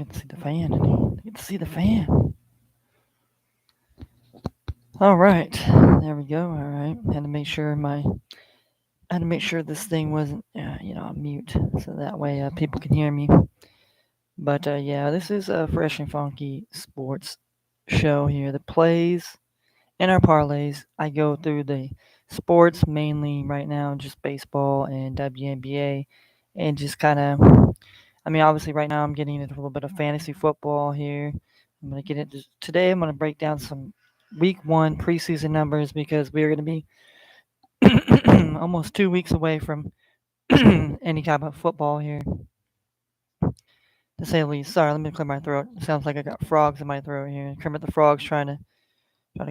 get to see the fan in here. I get to see the fan. All right, there we go. All right, had to make sure this thing wasn't, on mute, so that way people can hear me. But yeah, this is a fresh and funky sports show here. The plays and our parlays. I go through the sports mainly right now, just baseball and WNBA, and just kind of. I mean, obviously, right now I'm getting into a little bit of fantasy football here. I'm gonna get into today. I'm gonna break down some week one preseason numbers because we're gonna be almost 2 weeks away from any type of football here, to say the least. Sorry, let me clear my throat. It sounds like I got frogs in my throat here. Kermit the Frog's trying to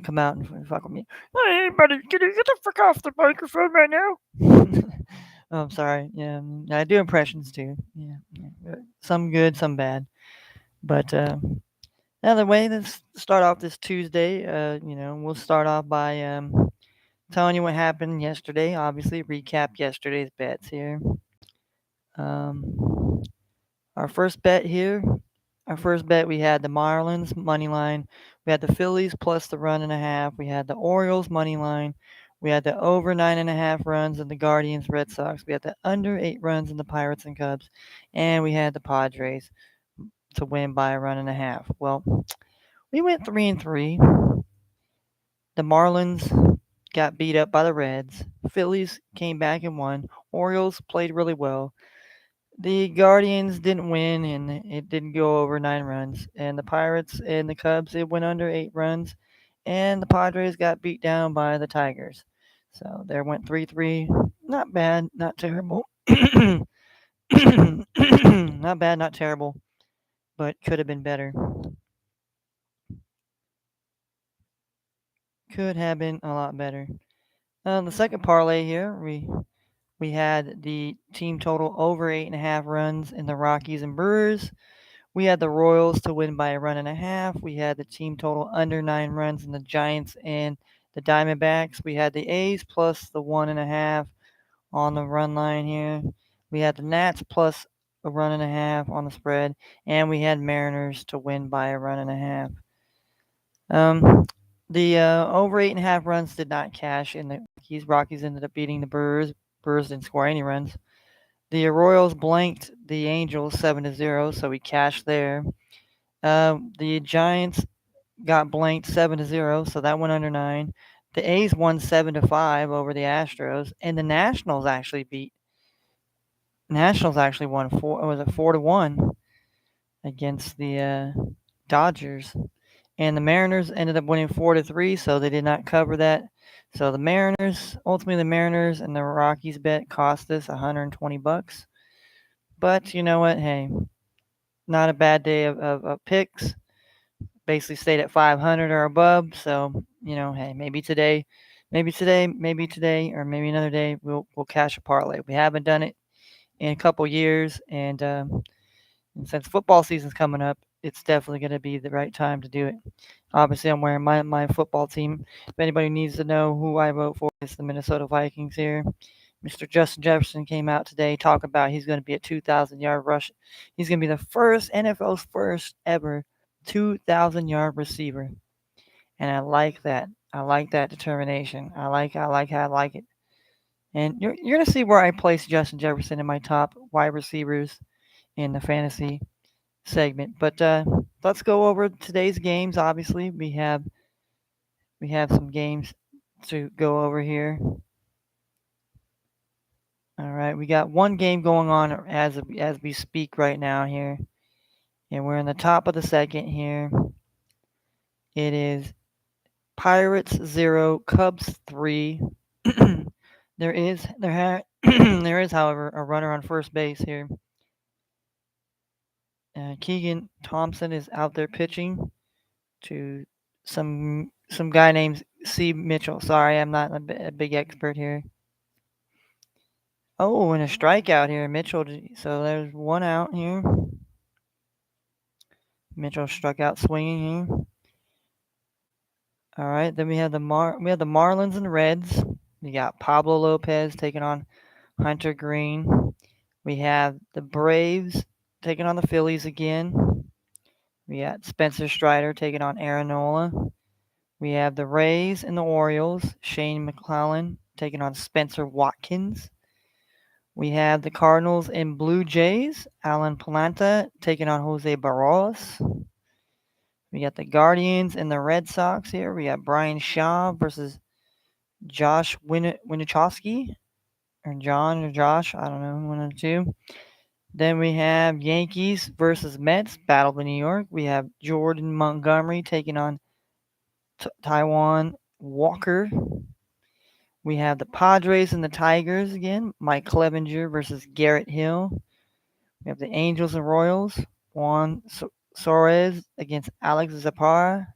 come out and fuck with me. Hey, buddy, can you get the fuck off the microphone right now? Oh, I'm sorry. Yeah, I do impressions too. Yeah. Some good, some bad. But either way, let's start off this Tuesday. We'll start off by telling you what happened yesterday. Obviously, recap yesterday's bets here. Um, our first bet here, we had the Marlins money line. We had the Phillies plus the run and a half. We had the Orioles money line. We had the over 9.5 runs in the Guardians Red Sox. We had the under 8 runs in the Pirates and Cubs, and we had the Padres to win by a run and a half. Well, we went 3-3. The Marlins got beat up by the Reds. Phillies came back and won. Orioles played really well. The Guardians didn't win, and it didn't go over 9 runs. And the Pirates and the Cubs, it went under 8 runs. And the Padres got beat down by the Tigers. So there went 3-3. Not bad, not terrible. Not bad, not terrible, but could have been better. Could have been a lot better. The second parlay here, we had the team total over 8.5 runs in the Rockies and Brewers. We had the Royals to win by a run and a half. We had the team total under 9 runs in the Giants and the Diamondbacks. We had the A's plus the 1.5 on the run line here. We had the Nats plus a run and a half on the spread, and we had Mariners to win by a run and a half. The over 8.5 runs did not cash in the Rockies. Rockies ended up beating the Brewers. Brewers didn't score any runs. The Royals blanked the Angels 7-0, so we cashed there. The Giants got blanked 7-0, so that went under 9. The A's won 7-5 over the Astros, and the Nationals actually won 4-1 against the Dodgers. And the Mariners ended up winning 4-3, so they did not cover that. So the Mariners and the Rockies bet cost us $120. But you know what? Hey, not a bad day of picks. Basically stayed at 500 or above. So hey, maybe today, or maybe another day, we'll cash a parlay. We haven't done it in a couple years, and since football season's coming up, it's definitely going to be the right time to do it. Obviously, I'm wearing my football team. If anybody needs to know who I vote for, it's the Minnesota Vikings here. Mr. Justin Jefferson came out today, talk about he's going to be a 2,000-yard rush. He's going to be the NFL's first ever 2,000-yard receiver. And I like that. I like that determination. I like how I like it. And you're going to see where I place Justin Jefferson in my top wide receivers in the fantasy segment. But let's go over today's games. Obviously, we have some games to go over here. All right, we got one game going on as we speak right now here, and we're in the top of the second here. It is Pirates 0, Cubs 3. there is, however, a runner on first base here. Keegan Thompson is out there pitching to some guy named C. Mitchell. Sorry, I'm not a big expert here. Oh, and a strikeout here, Mitchell. So there's one out here. Mitchell struck out swinging here. All right, then we have the Marlins and Reds. We got Pablo Lopez taking on Hunter Green. We have the Braves taking on the Phillies again. We got Spencer Strider taking on Aaron Nola. We have the Rays and the Orioles. Shane McClellan taking on Spencer Watkins. We have the Cardinals and Blue Jays. Alan Palanta taking on Jose Barros. We got the Guardians and the Red Sox here. We got Brian Shaw versus Josh Winachowski. Or John or Josh. I don't know. One of the two. Then we have Yankees versus Mets. Battle of New York. We have Jordan Montgomery taking on Taiwan Walker. We have the Padres and the Tigers again. Mike Clevenger versus Garrett Hill. We have the Angels and Royals. Juan Suarez against Alex Zapara.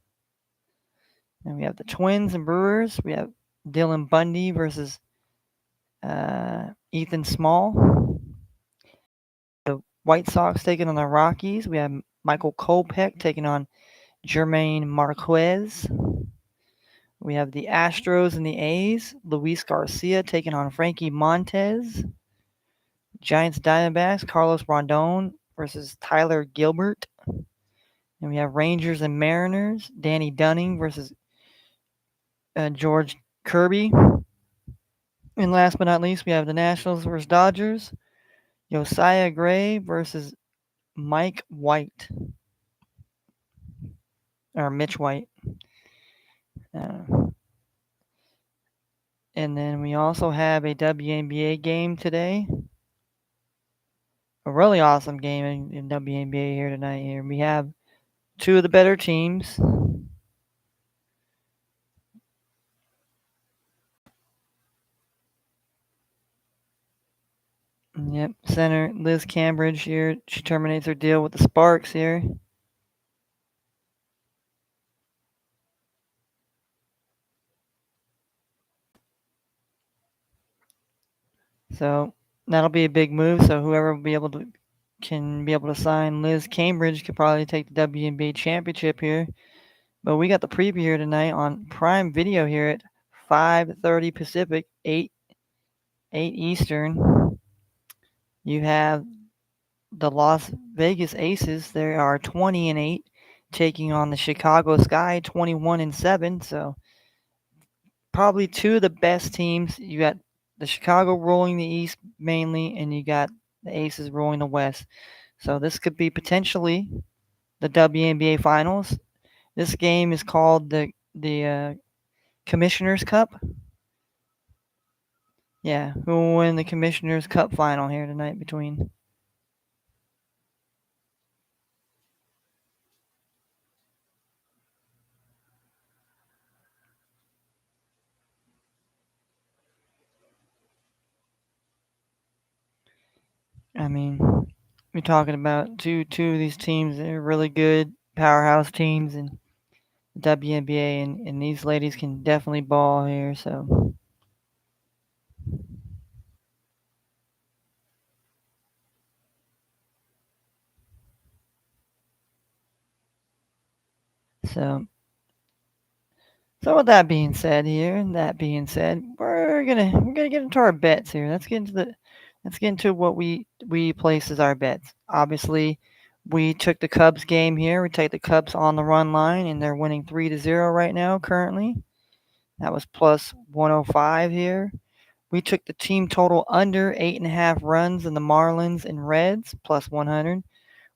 And we have the Twins and Brewers. We have Dylan Bundy versus Ethan Small. The White Sox taking on the Rockies. We have Michael Kopech taking on Jermaine Marquez. We have the Astros and the A's. Luis Garcia taking on Frankie Montez. Giants Diamondbacks. Carlos Rondon versus Tyler Gilbert. And we have Rangers and Mariners. Danny Dunning versus George Kirby. And last but not least, we have the Nationals versus Dodgers. Josiah Gray versus Mike White. Or Mitch White. And then we also have a WNBA game today. A really awesome game in WNBA here tonight. Here we have two of the better teams. Yep, center Liz Cambridge here. She terminates her deal with the Sparks here. So that'll be a big move. So whoever can be able to sign Liz Cambridge could probably take the WNBA championship here. But we got the preview here tonight on Prime Video here at 5:30 Pacific, 8 Eastern. You have the Las Vegas Aces. They are 20-8, taking on the Chicago Sky 21-7. So probably two of the best teams. You got the Chicago rolling the East mainly, and you got the Aces rolling the West. So this could be potentially the WNBA Finals. This game is called the Commissioner's Cup. Yeah, who will win the Commissioner's Cup final here tonight between? I mean, we're talking about two of these teams that are really good powerhouse teams in WNBA, and these ladies can definitely ball here. So with that being said, we're gonna get into our bets here. Let's get into what we place as our bets. Obviously, we took the Cubs game here. We take the Cubs on the run line, and they're winning 3-0 right now currently. That was plus 105 here. We took the team total under 8.5 runs in the Marlins and Reds plus 100.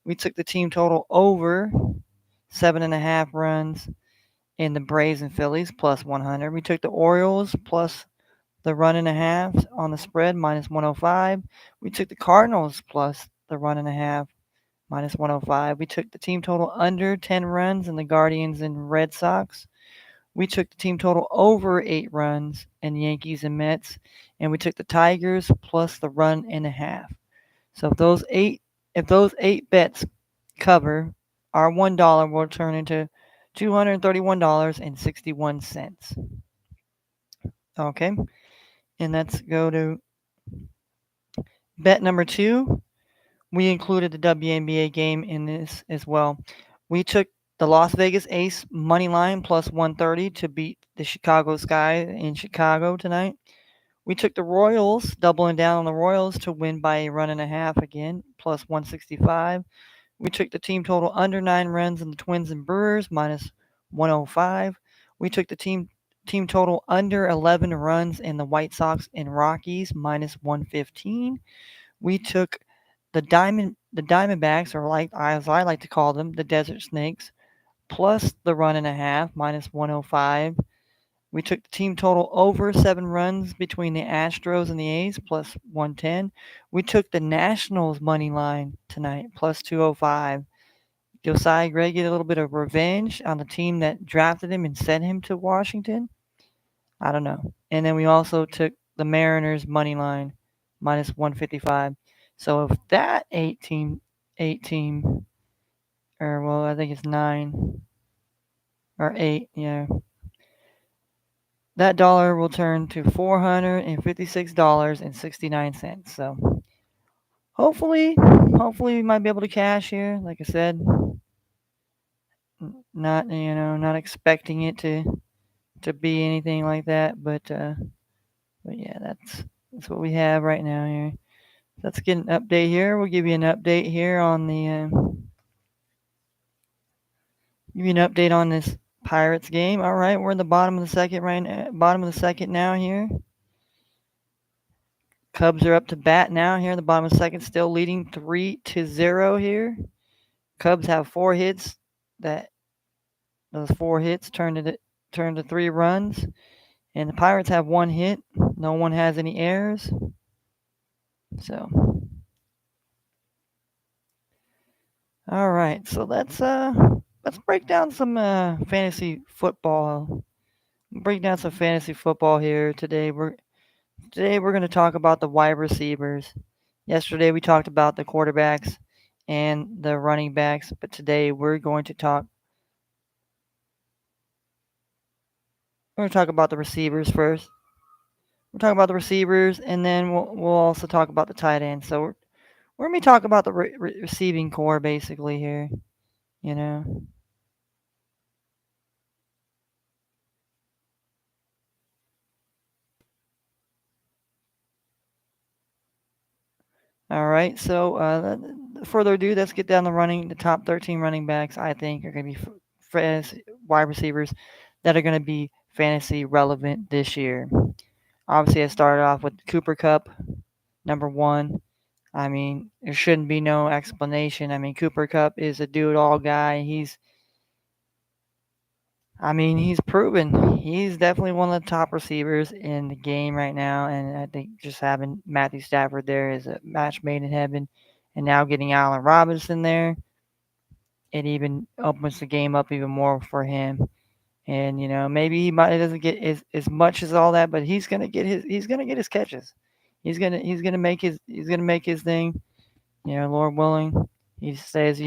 We took the team total over 7.5 runs in the Braves and Phillies plus 100. We took the Orioles plus the run and a half on the spread minus 105. We took the Cardinals plus the run and a half minus 105. We took the team total under 10 runs in the Guardians and Red Sox. We took the team total over 8 runs in the Yankees and Mets. And we took the Tigers plus the run and a half. So if those eight bets cover, our $1 will turn into $231.61. Okay, and let's go to bet number 2. We included the WNBA game in this as well. We took the Las Vegas Ace money line plus 130 to beat the Chicago Sky in Chicago tonight. We took the Royals, doubling down on the Royals to win by a run and a half again, plus 165. We took the team total under 9 runs in the Twins and Brewers minus 105. We took the team total under 11 runs in the White Sox and Rockies minus 115. We took the Diamondbacks, or like as I like to call them, the Desert Snakes, plus the run and a half minus 105. We took the team total over 7 runs between the Astros and the A's plus 110. We took the Nationals money line tonight plus 205. Josiah Gray get a little bit of revenge on the team that drafted him and sent him to Washington. I don't know. And then we also took the Mariners money line minus 155. So if that eight team, or well, I think it's 9 or 8, yeah, that dollar will turn to $456.69. So hopefully we might be able to cash here. Like I said, not expecting it to be anything like that, but yeah, that's what we have right now here. Let's get an update here. We'll give you an update here on the give you an update on this Pirates game. All right, we're in the bottom of the second right now, bottom of the second now here. Cubs are up to bat now here in the bottom of the second, still leading 3-0 here. Cubs have 4 hits. Those 4 hits turned to 3 runs, and the Pirates have 1 hit. No one has any errors. So, all right. So let's break down some fantasy football. Break down some fantasy football here today. We're going to talk about the wide receivers. Yesterday we talked about the quarterbacks and the running backs, but today we're going to talk about the receivers first. We'll talk about the receivers, and then we'll also talk about the tight ends. So we're going to talk about the receiving core basically here, you know. All right. So further ado, let's get down the top 13 running backs I think are going to be fantasy wide receivers that are going to be fantasy relevant this year. Obviously, I started off with Cooper Kupp, number one. I mean, there shouldn't be no explanation. I mean, Cooper Kupp is a do-it-all guy. He's proven. He's definitely one of the top receivers in the game right now, and I think just having Matthew Stafford there is a match made in heaven. And now getting Allen Robinson there, it even opens the game up even more for him. And maybe he might doesn't get as much as all that, but he's gonna get his catches. He's gonna make his thing. Lord willing, he stays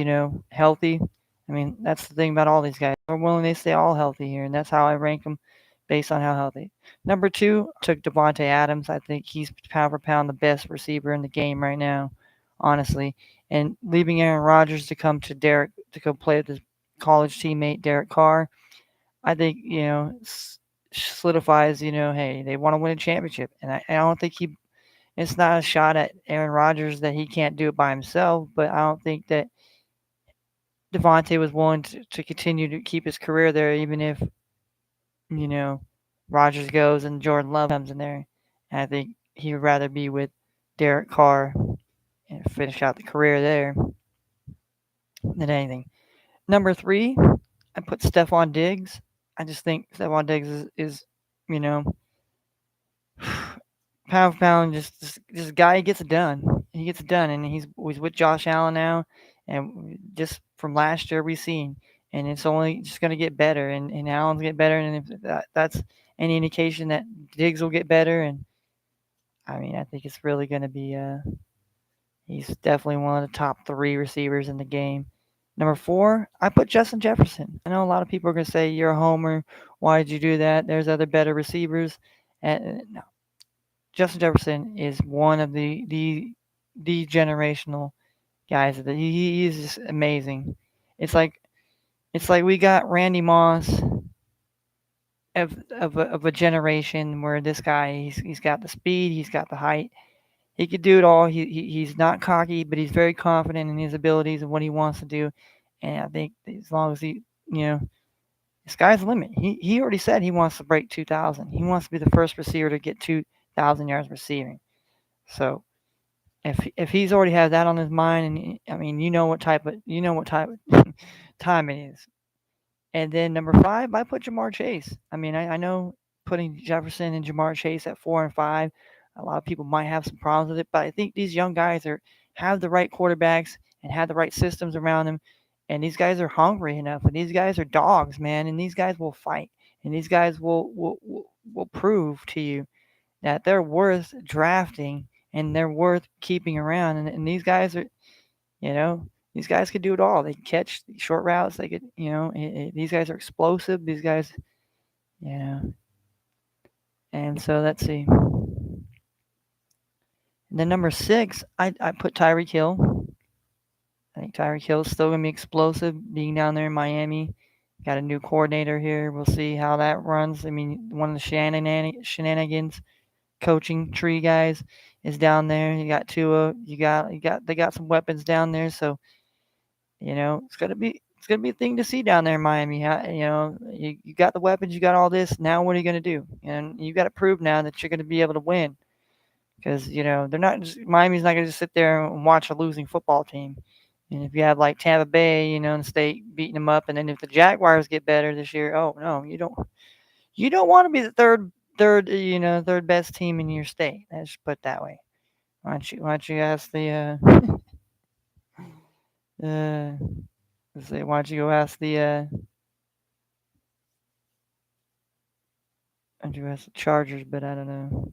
healthy. I mean, that's the thing about all these guys. Lord willing, they stay all healthy here, and that's how I rank them based on how healthy. Number 2, I took Devontae Adams. I think he's pound for pound the best receiver in the game right now, honestly. And leaving Aaron Rodgers to come to go play with his college teammate Derek Carr, I think solidifies hey, they want to win a championship, and I don't think it's not a shot at Aaron Rodgers that he can't do it by himself, but I don't think that Devontae was willing to continue to keep his career there, even if Rodgers goes and Jordan Love comes in there. And I think he would rather be with Derek Carr and finish out the career there than anything. Number 3, I put Stephon Diggs. I just think Stephon Diggs is pound for pound, just guy gets it done. He gets it done, and he's with Josh Allen now, and just from last year we've seen, and it's only just going to get better, and Allen's get better, and if that's any indication that Diggs will get better, and I mean I think it's really going to be he's definitely one of the top 3 receivers in the game. Number 4, I put Justin Jefferson. I know a lot of people are going to say you're a homer. Why did you do that? There's other better receivers. And no, Justin Jefferson is one of the generational guys. He is just amazing. It's like we got Randy Moss of a generation where this guy he's got the speed, he's got the height, he could do it all. He's not cocky, but he's very confident in his abilities and what he wants to do. And I think as long as you know, the sky's the limit. He already said he wants to break 2,000. He wants to be the first receiver to get 2,000 yards receiving. So if he's already had that on his mind, and I mean, you know what type of time it is. And then number five, I put Jamar Chase. I mean, I know putting Jefferson and Jamar Chase at 4 and 5, a lot of people might have some problems with it, but I think these young guys have the right quarterbacks and have the right systems around them, and these guys are hungry enough, and these guys are dogs, man, and these guys will fight, and these guys will prove to you that they're worth drafting and they're worth keeping around, and these guys are, you know, these guys could do it all. They can catch short routes. They could, these guys are explosive. These guys, you know, and so let's see. And then number six, I put Tyreek Hill. I think Tyreek Hill is still going to be explosive being down there in Miami. Got a new coordinator here. We'll see how that runs. I mean, one of the shenanigans coaching tree guys is down there. You got Tua. They got some weapons down there. So it's gonna be a thing to see down there in Miami. You got the weapons, you got all this. Now what are you gonna do? And you got to prove now that you're gonna be able to win, because they're not just, Miami's not gonna just sit there and watch a losing football team. And if you have like Tampa Bay, and State beating them up, and then if the Jaguars get better this year, oh no, you don't. You don't want to be the third best team in your state. Let's put it that way. Why don't you ask uh, let's say, why don't you go ask the Chargers, but I don't know.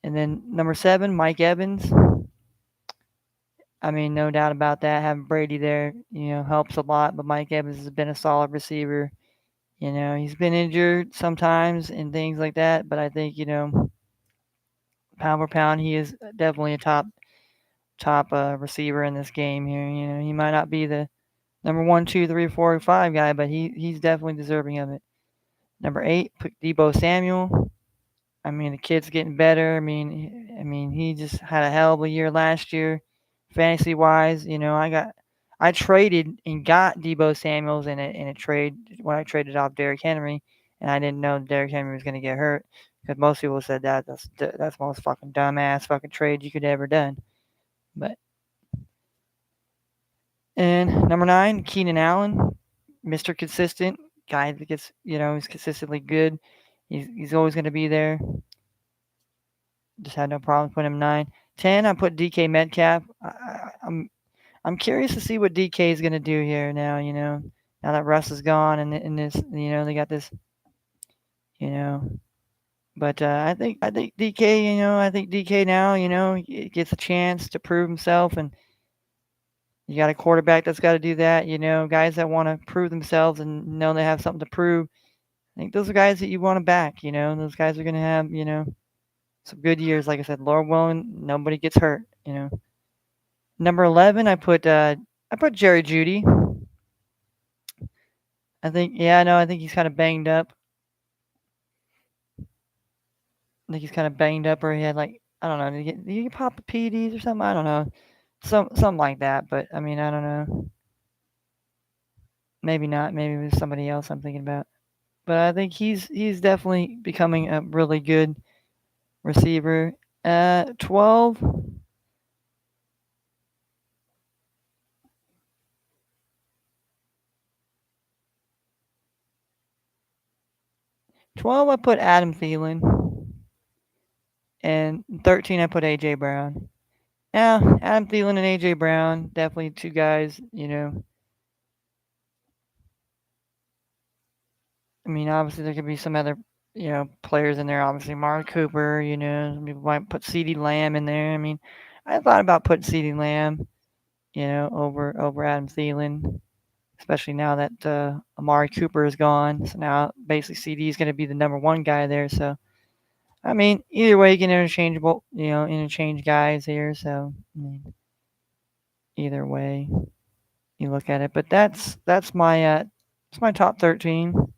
And then number seven, Mike Evans. I mean, no doubt about that. Having Brady there, helps a lot. But Mike Evans has been a solid receiver. He's been injured sometimes and things like that. But I think, pound for pound, he is definitely a top receiver in this game here. He might not be the number one, two, three, four, five guy, but he's definitely deserving of it. Number eight, put Debo Samuel. I mean, the kid's getting better. I mean, he just had a hell of a year last year, fantasy wise. I traded and got Debo Samuel's in a trade when I traded off Derrick Henry, and I didn't know Derrick Henry was going to get hurt, because most people said that's the most fucking dumbass fucking trade you could ever done. But and number nine, Keenan Allen, Mr. Consistent guy that gets, he's consistently good. He's always going to be there. Just had no problem putting him 9. 10, I put DK Metcalf. I'm curious to see what DK is going to do here now. Now that Russ is gone, and this, they got this. You know, but I think DK. I think DK now. He gets a chance to prove himself, and you got a quarterback that's got to do that. Guys that want to prove themselves and know they have something to prove. I think those are guys that you want to back. Those guys are going to have some good years. Like I said, Lord willing, nobody gets hurt. Number 11, I put Jerry Judy. I think he's kind of banged up. I think he's kind of banged up, or he had, like, I don't know, did he pop a PEDs or something? I don't know, something like that. But I mean, I don't know. Maybe not. Maybe it was somebody else I'm thinking about. But I think he's definitely becoming a really good receiver. 12. 12, I put Adam Thielen, and 13, I put AJ Brown. Yeah, Adam Thielen and AJ Brown, definitely two guys. I mean, obviously there could be some other, players in there. Obviously, Mark Cooper. Some people might put CeeDee Lamb in there. I mean, I thought about putting CeeDee Lamb, over Adam Thielen, especially now that Amari Cooper is gone. So now basically CD is going to be the number one guy there. So I mean, either way, you can interchange guys here. So I mean, either way you look at it. But that's my top 13.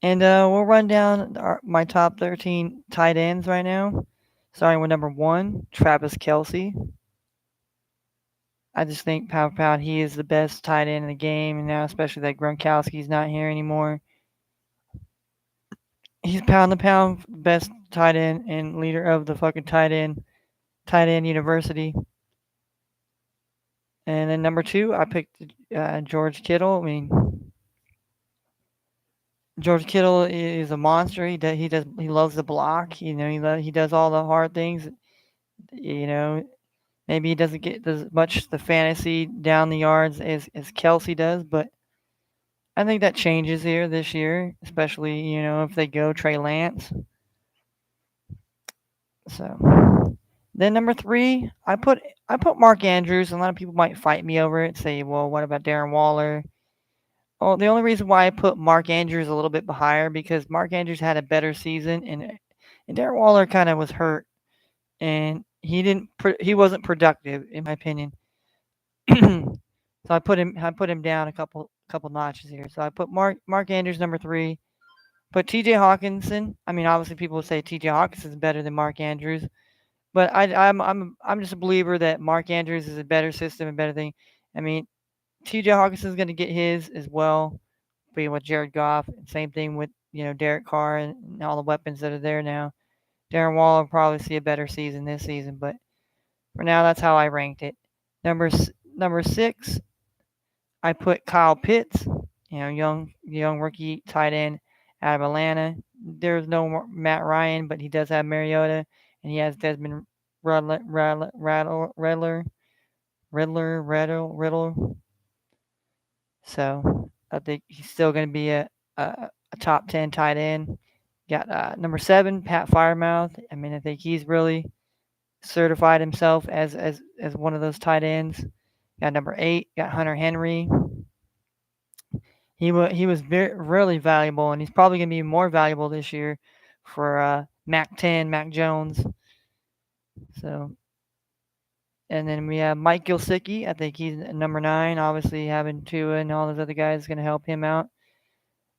And we'll run down my top 13 tight ends right now. Starting with number 1, Travis Kelce. I just think pound for pound, he is the best tight end in the game, and now especially that Gronkowski's not here anymore. He's pound to pound best tight end and leader of the fucking tight end university. And then number 2, I picked George Kittle. I mean, George Kittle is a monster. He loves the block. You know, he does all the hard things. You know, maybe he doesn't get as much the fantasy down the yards as Kelsey does, but I think that changes here this year, especially if they go Trey Lance. So then number 3, I put Mark Andrews. A lot of people might fight me over it, say, well, what about Darren Waller? Well, the only reason why I put Mark Andrews a little bit higher because Mark Andrews had a better season, and Darren Waller kind of was hurt, and he wasn't productive in my opinion. So I put him down a couple notches here. So I put Mark Andrews number 3. Put T.J. Hawkinson. I mean, obviously people will say T.J. Hawkinson is better than Mark Andrews, but I'm just a believer that Mark Andrews is a better system and better thing. I mean, T.J. Hawkinson is going to get his as well, being with Jared Goff. And same thing with Derek Carr and all the weapons that are there now. Darren Waller will probably see a better season this season, but for now, that's how I ranked it. Number 6, I put Kyle Pitts. Young rookie tight end out of Atlanta. There's no Matt Ryan, but he does have Mariota, and he has Desmond Riddler. So I think he's still going to be a top 10 tight end. Got number 7, Pat Firemouth. I mean, I think he's really certified himself as one of those tight ends. Got number 8, got Hunter Henry. He was really valuable, and he's probably going to be more valuable this year for Mac 10, Mac Jones. So, and then we have Mike Gesicki. I think he's number 9. Obviously, having Tua and all those other guys is going to help him out.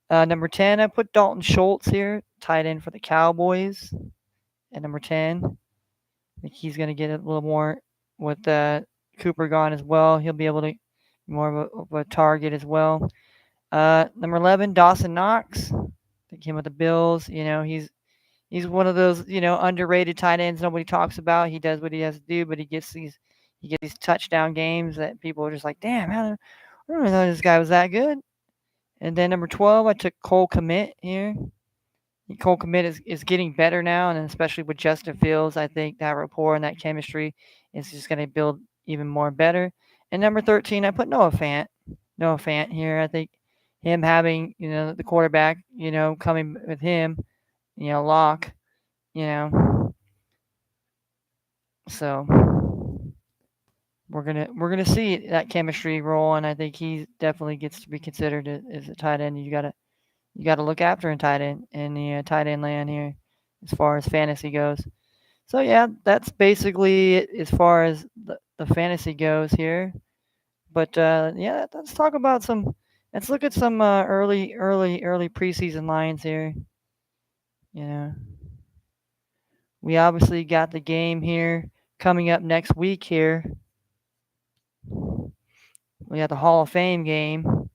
Number 10, I put Dalton Schultz here, tight end for the Cowboys at number 10. I think he's going to get a little more with Cooper gone as well. He'll be able to more of a target as well. Number 11, Dawson Knox. I think him with the Bills. He's one of those underrated tight ends nobody talks about. He does what he has to do, but he gets these touchdown games that people are just like, damn, I don't know this guy was that good. And then number 12, I took Cole Kmet here. Cole Kmet is getting better now, and especially with Justin Fields, I think that rapport and that chemistry is just going to build even more better. And number 13, I put Noah Fant. Noah Fant here. I think him having the quarterback coming with him, Lock, so we're gonna see that chemistry roll, and I think he definitely gets to be considered as a tight end. You gotta look after a tight end in the tight end land here, as far as fantasy goes. So yeah, that's basically it as far as the fantasy goes here. But yeah, let's talk about some. Let's look at some early preseason lines here. We obviously got the game here coming up next week here. We got the Hall of Fame game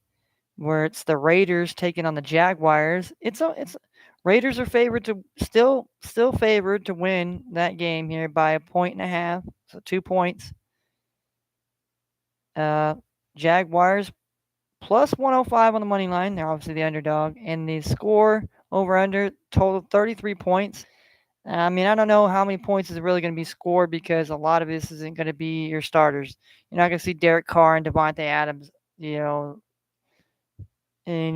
where it's the Raiders taking on the Jaguars. It's Raiders are favored to still favored to win that game here by 1.5, so 2 points. Jaguars plus 105 on the money line. They're obviously the underdog, and the score over under total 33 points. I mean, I don't know how many points is really going to be scored because a lot of this isn't going to be your starters. You're not going to see Derek Carr and Devontae Adams, and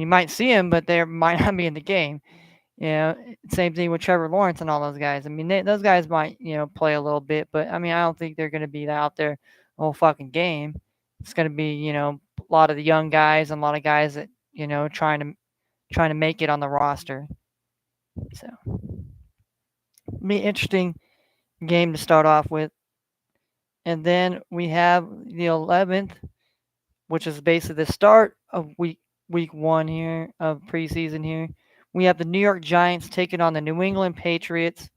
you might see them, but they might not be in the game. Same thing with Trevor Lawrence and all those guys. I mean, those guys might, play a little bit, but I mean, I don't think they're going to be out there the whole fucking game. It's going to be, a lot of the young guys and a lot of guys that, trying to make it on the roster. So, be an interesting game to start off with. And then we have the 11th, which is basically the start of week 1 here of preseason here. We have the New York Giants taking on the New England Patriots.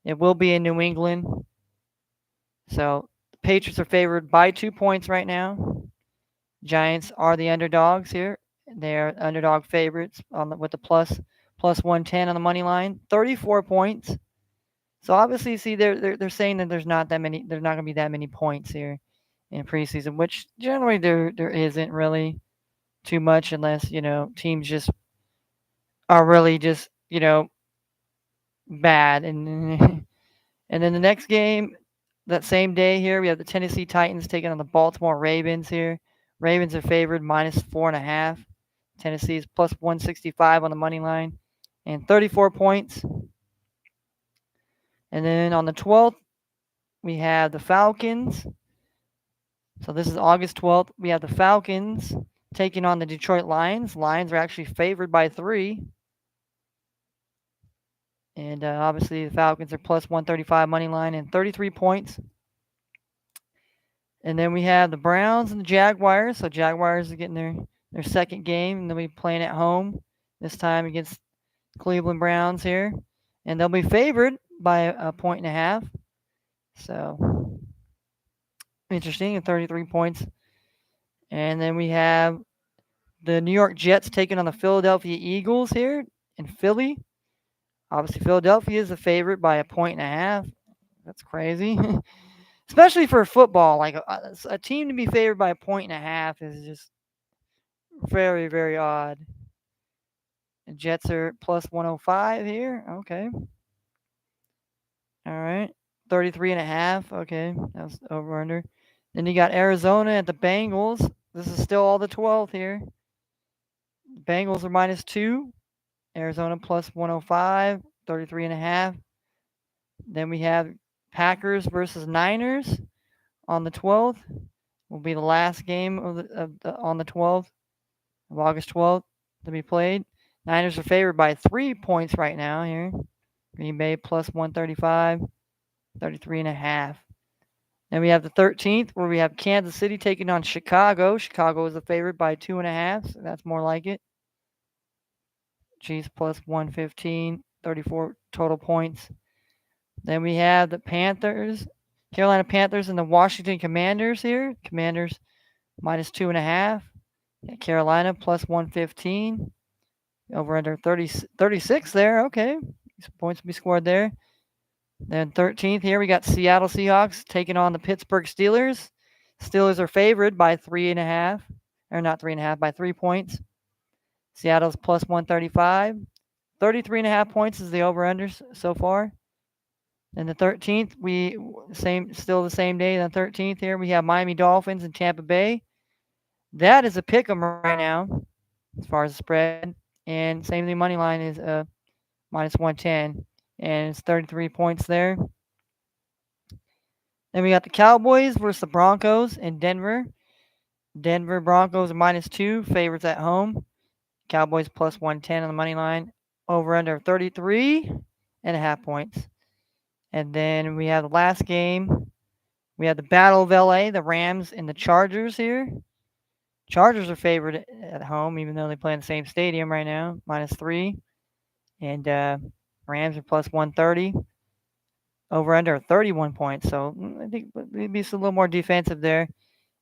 It will be in New England. So the Patriots are favored by 2 points right now. Giants are the underdogs here. They're underdog favorites with the plus 110 on the money line. 34 points. So obviously, see, they're saying that there's not that many. There's not going to be that many points here in preseason, which generally there isn't really too much unless teams just are really just bad. And and then the next game, that same day here, we have the Tennessee Titans taking on the Baltimore Ravens here. Ravens are favored -4.5. Tennessee is plus 165 on the money line and 34 points. And then on the 12th, we have the Falcons. So this is August 12th. We have the Falcons taking on the Detroit Lions. Lions are actually favored by 3. And obviously the Falcons are plus 135 money line and 33 points. And then we have the Browns and the Jaguars. So Jaguars are getting their second game, and they'll be playing at home this time against Cleveland Browns here. And they'll be favored by a 1.5. So interesting, 33 points. And then we have the New York Jets taking on the Philadelphia Eagles here in Philly. Obviously, Philadelphia is the favorite by a 1.5. That's crazy. Especially for football. Like a team to be favored by a 1.5 is just very, very odd. The Jets are plus 105 here. Okay. All right. 33.5. Okay. That was over under. Then you got Arizona at the Bengals. This is still all the 12th here. Bengals are -2. Arizona plus 105, 33.5. Then we have Packers versus Niners on the 12th. Will be the last game on the 12th of August 12th to be played. Niners are favored by 3 points right now here. Green Bay plus 135, 33.5. Then we have the 13th where we have Kansas City taking on Chicago. Chicago is a favorite by 2.5, so that's more like it. Chiefs plus 115, 34 total points. Then we have the Carolina Panthers and the Washington Commanders here. Commanders -2.5. Carolina plus 115. Over under 36 there. Okay. Some points to be scored there. Then 13th here, we got Seattle Seahawks taking on the Pittsburgh Steelers. Steelers are favored by 3.5. Or not 3.5, by 3 points. Seattle's plus 135. 33.5 points is the over-under so far. Then the 13th, still the same day. The 13th here, we have Miami Dolphins and Tampa Bay. That is a pick 'em right now, as far as the spread. And same thing, money line is -110, and it's 33 points there. Then we got the Cowboys versus the Broncos in Denver. Denver Broncos are -2, favorites at home. Cowboys plus 110 on the money line. Over under 33.5 points. And then we have the last game. We have the Battle of LA, the Rams and the Chargers here. Chargers are favored at home, even though they play in the same stadium right now, -3. And Rams are plus 130. Over under 31 points. So I think maybe it's a little more defensive there.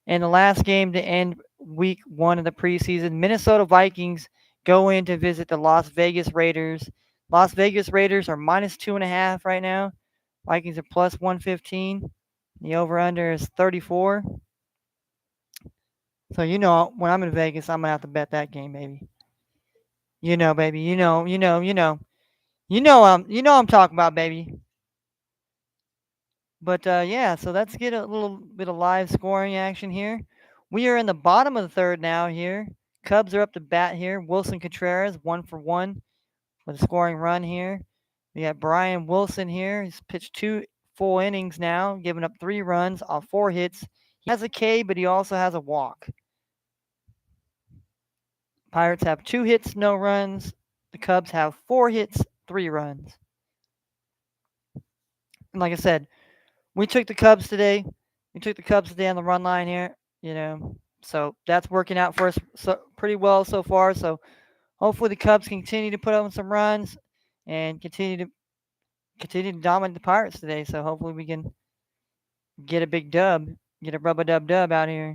And the last game to end week 1 of the preseason, Minnesota Vikings go in to visit the Las Vegas Raiders. Las Vegas Raiders are -2.5 right now. Vikings are plus 115. The over-under is 34. So when I'm in Vegas, I'm gonna have to bet that game, baby. Baby. I'm talking about, baby. But yeah, so let's get a little bit of live scoring action here. We are in the bottom of the third now here. Cubs are up to bat here. Wilson Contreras, 1-for-1 with a scoring run here. We got Brian Wilson here. He's pitched 2 full innings now, giving up 3 runs off 4 hits. He has a K, but he also has a walk. Pirates have 2 hits, no runs. The Cubs have 4 hits, 3 runs. And like I said, we took the Cubs today. We took the Cubs today on the run line here, So that's working out for us pretty well so far. So hopefully the Cubs continue to put up some runs and continue to continue to dominate the Pirates today. So hopefully we can get a big dub, get a rub a dub dub out here.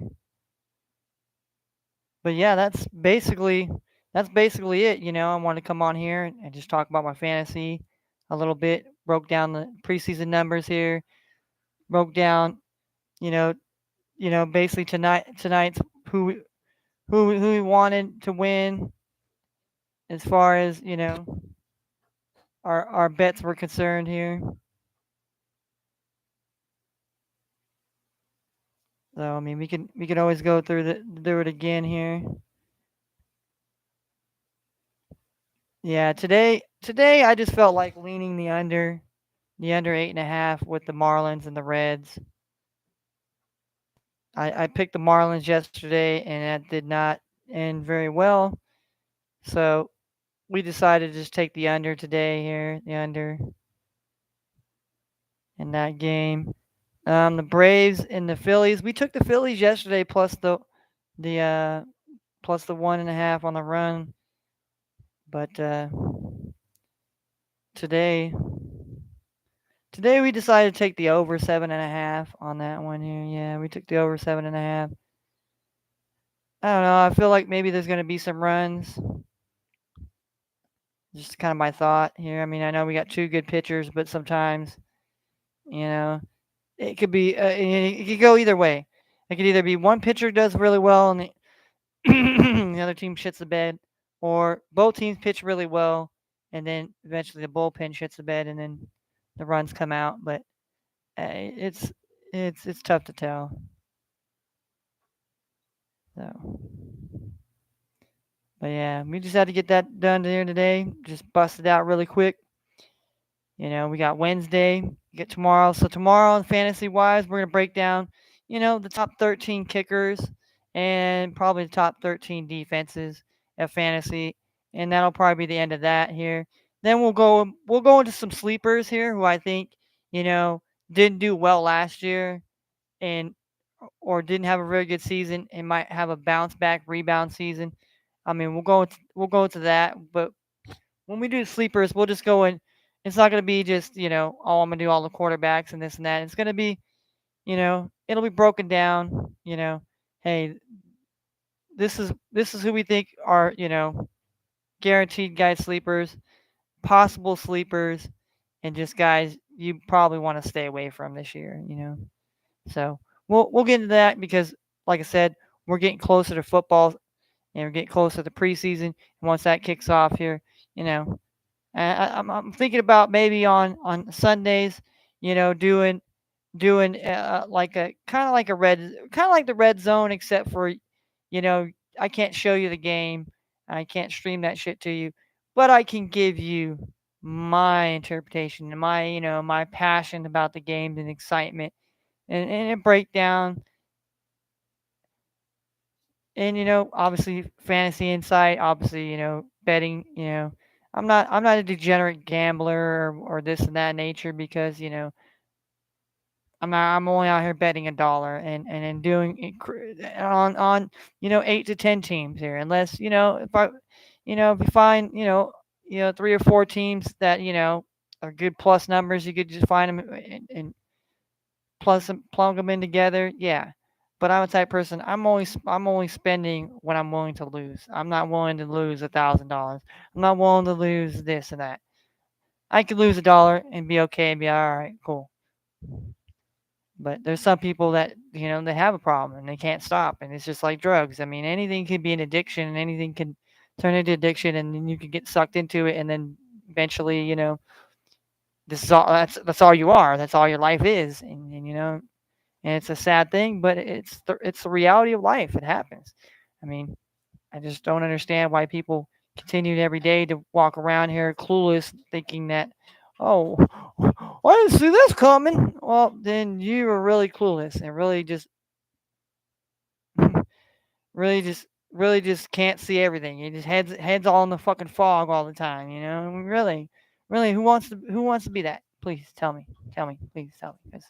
But yeah, that's basically it. I want to come on here and just talk about my fantasy a little bit. Broke down the preseason numbers here. Broke down, you know, basically tonight's who we- who we wanted to win as far as our bets were concerned here. So I mean, we can always go through it again here. Yeah, today I just felt like leaning the under 8.5 with the Marlins and the Reds. I picked the Marlins yesterday and that did not end very well. So we decided to just take the under today here, the under in that game. The Braves and the Phillies. We took the Phillies yesterday the plus the 1.5 on the run, but today today we decided to take the over 7.5 on that one here. Yeah, we took the over 7.5. I don't know. I feel like maybe there's going to be some runs. Just kind of my thought here. I mean, I know we got two good pitchers, but sometimes, you know, it could be it could go either way. It could either be one pitcher does really well and the other team shits the bed, or both teams pitch really well and then eventually the bullpen shits the bed and then the runs come out. But it's tough to tell. So, but yeah, we just had to get that done here today. Just bust it out really quick. We got Wednesday, we get tomorrow. So tomorrow, fantasy wise, we're gonna break down, the top 13 kickers and probably the top 13 defenses of fantasy, and that'll probably be the end of that here. Then we'll go into some sleepers here who I think you know didn't do well last year and or didn't have a very good season and might have a bounce back rebound season. I mean, we'll go into that, but when we do sleepers, we'll just go in. It's not going to be just, oh, I'm going to do all the quarterbacks and this and that. It's going to be, it'll be broken down, hey, this is who we think are, guaranteed guy sleepers, possible sleepers, and just guys you probably want to stay away from this year. So we'll get into that because, like I said, we're getting closer to football and we're getting closer to preseason. And once that kicks off here, you know, I'm thinking about maybe on Sundays, doing like a kind of like the red zone, except for I can't show you the game, I can't stream that shit to you, but I can give you my interpretation and my passion about the game and excitement and a breakdown and obviously fantasy insight, obviously betting. I'm not a degenerate gambler or this and that nature because I'm only out here betting a dollar and doing it on 8 to 10 teams here, unless if you find three or four teams that are good plus numbers, you could just find them and plus plug them in together. Yeah. But I'm a type person. I'm only spending when I'm willing to lose. I'm not willing to lose $1,000. I'm not willing to lose this and that. I could lose a dollar and be okay and be all right, cool. But there's some people that they have a problem and they can't stop, and it's just like drugs. I mean, anything could be an addiction, and anything can turn into addiction, and then you can get sucked into it, and then eventually, this is all that's all you are. That's all your life is, and it's a sad thing, but it's the reality of life. It happens. I mean, I just don't understand why people continue every day to walk around here clueless, thinking that, oh, I didn't see this coming. Well, then you were really clueless and really just, really just, really just can't see everything. You just heads all in the fucking fog all the time. Really, really, who wants to be that? Please tell me, please tell me, because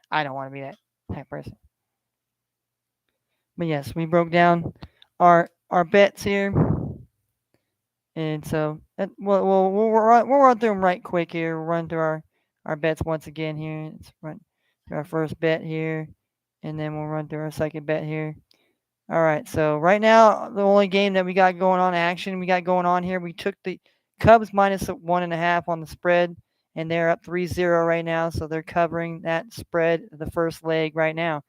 I don't want to be that type of person. But yes, we broke down our bets here, and so we'll run through them right quick here. We'll run through our bets once again here. Let's run through our first bet here, and then we'll run through our second bet here. All right, so right now the only game that we got going on action we got going on here, we took the Cubs minus 1.5 on the spread, and they're up 3-0 right now, so they're covering that spread the first leg right now.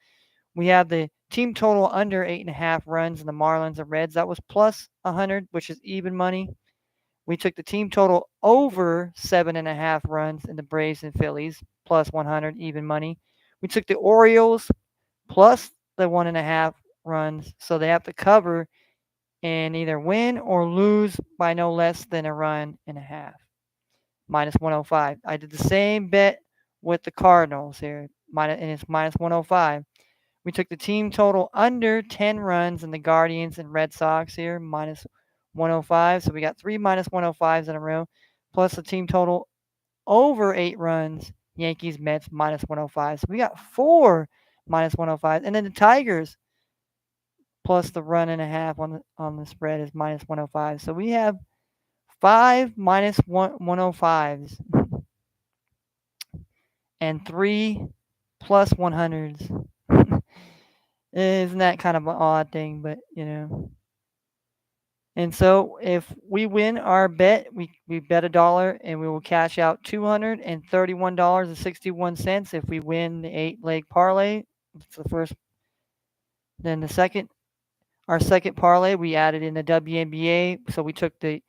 We have the team total under 8.5 runs in the Marlins and Reds. That was plus 100, which is even money. We took the team total over 7.5 runs in the Braves and Phillies, plus 100, even money. We took the Orioles plus the 1.5 runs, so they have to cover and either win or lose by no less than a run and a half, minus 105. I did the same bet with the Cardinals here, and it's minus 105. We took the team total under 10 runs in the Guardians and Red Sox here, minus 105. So we got three minus 105s in a row, plus the team total over 8 runs, Yankees, Mets, minus 105. So we got four minus 105. And then the Tigers, plus the run and a half on the spread, is minus 105. So we have five minus 105s and three plus 100s. Isn't that kind of an odd thing? But, And so if we win our bet, we bet $1 and we will cash out $231.61 if we win the 8-leg parlay. It's the first. Then our second parlay, we added in the WNBA. So we took the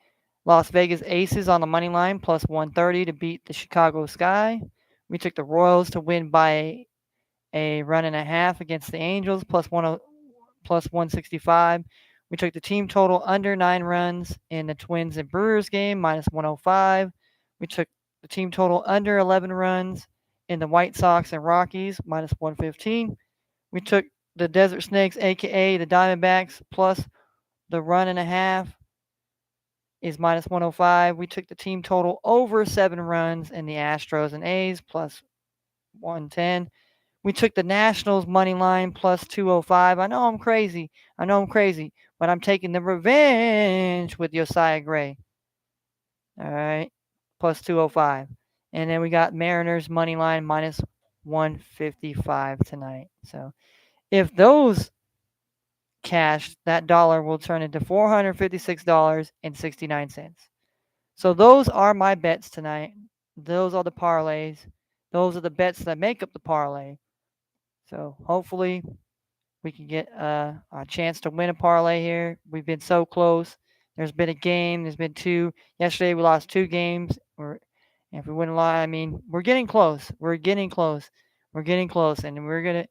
Las Vegas Aces on the money line plus 130 to beat the Chicago Sky. We took the Royals to win by a run and a half against the Angels plus 165. We took the team total under 9 runs in the Twins and Brewers game, minus 105. We took the team total under 11 runs in the White Sox and Rockies, minus 115. We took the Desert Snakes, a.k.a. the Diamondbacks, plus the run and a half is minus 105. We took the team total over 7 runs in the Astros and A's, plus 110. We took the Nationals money line plus 205. I know I'm crazy, but I'm taking the revenge with Josiah Gray. All right, plus 205. And then we got Mariners money line minus 155 tonight. So if those cash, that dollar will turn into $456.69. So those are my bets tonight. Those are the parlays. Those are the bets that make up the parlay. So hopefully we can get a chance to win a parlay here. We've been so close. There's been a game. There's been two. Yesterday we lost 2 games. If we win a lot, I mean, we're getting close. We're getting close. We're getting close, and we're gonna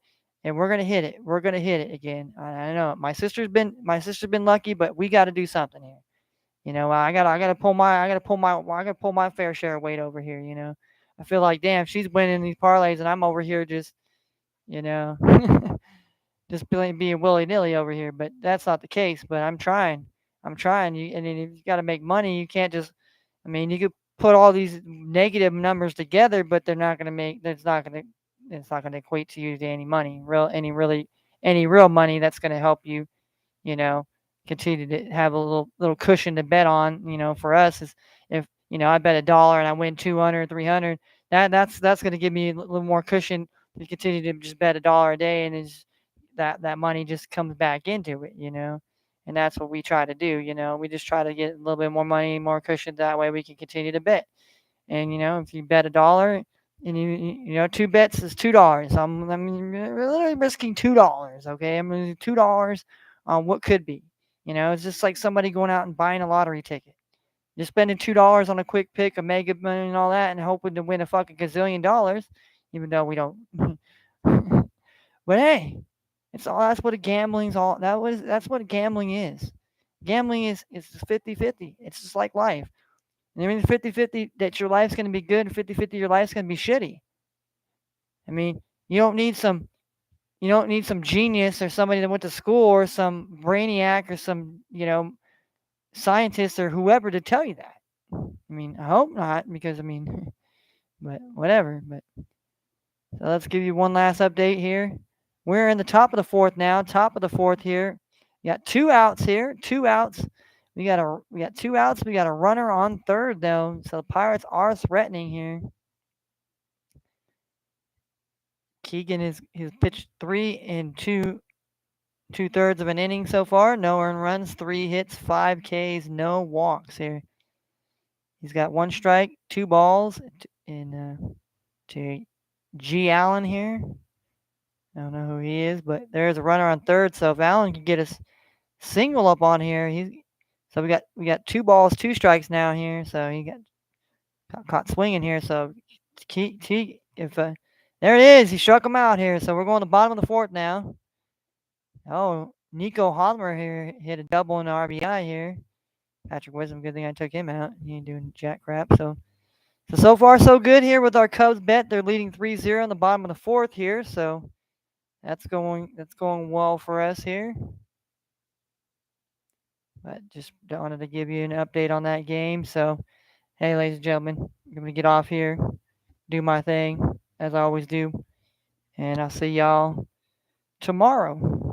hit it. We're gonna hit it again. I know my sister's been lucky, but we got to do something here. I gotta pull my fair share of weight over here. I feel like damn, she's winning these parlays, and I'm over here just you know. just being willy nilly over here, but that's not the case. But I'm trying. And if you got to make money, you can't just. I mean, you could put all these negative numbers together, but they're not going to make. It's not going to. It's not going to equate to you to any real money that's going to help you. You know, continue to have a little cushion to bet on. For us is if I bet $1 and I win 200, 300. That's going to give me a little more cushion to continue to just bet $1 a day, and it's that money just comes back into it, and that's what we try to do. We just try to get a little bit more money, more cushion, that way we can continue to bet. And if you bet $1 and two bets is $2, I'm really risking $2. Okay, I'm risking $2 on what could be. It's just like somebody going out and buying a lottery ticket. You're spending $2 on a quick pick, a mega million, and all that, and hoping to win a fucking gazillion dollars, even though we don't. But hey, that's what gambling's all. That's what gambling is. Gambling is 50-50. It's just like life. And I mean 50-50 that your life's going to be good, and 50-50 your life's going to be shitty. I mean, you don't need some genius or somebody that went to school or some brainiac or some, scientist or whoever to tell you that. I mean, I hope not, because but whatever. But so let's give you one last update here. We're in the top of the fourth now. Top of the fourth here. We got 2 outs here. 2 outs. We got 2 outs. We got a runner on third though. So the Pirates are threatening here. Keegan has pitched 3 and 2/3 of an inning so far. No earned runs, 3 hits, 5 Ks, no walks here. He's got 1 strike, 2 balls, to G. Allen here. I don't know who he is, but there's a runner on third. So if Allen can get a single up on here, so we got 2 balls, 2 strikes now here. So he got caught swinging here. So if there it is, he struck him out here. So we're going to the bottom of the 4th now. Oh, Nico Hodmer here hit a double in the RBI here. Patrick Wisdom, good thing I took him out. He ain't doing jack crap. So far so good here with our Cubs bet. They're leading 3-0 in the bottom of the 4th here. So that's going well for us here. But just wanted to give you an update on that game. So, hey, ladies and gentlemen, I'm going to get off here, do my thing, as I always do. And I'll see y'all tomorrow.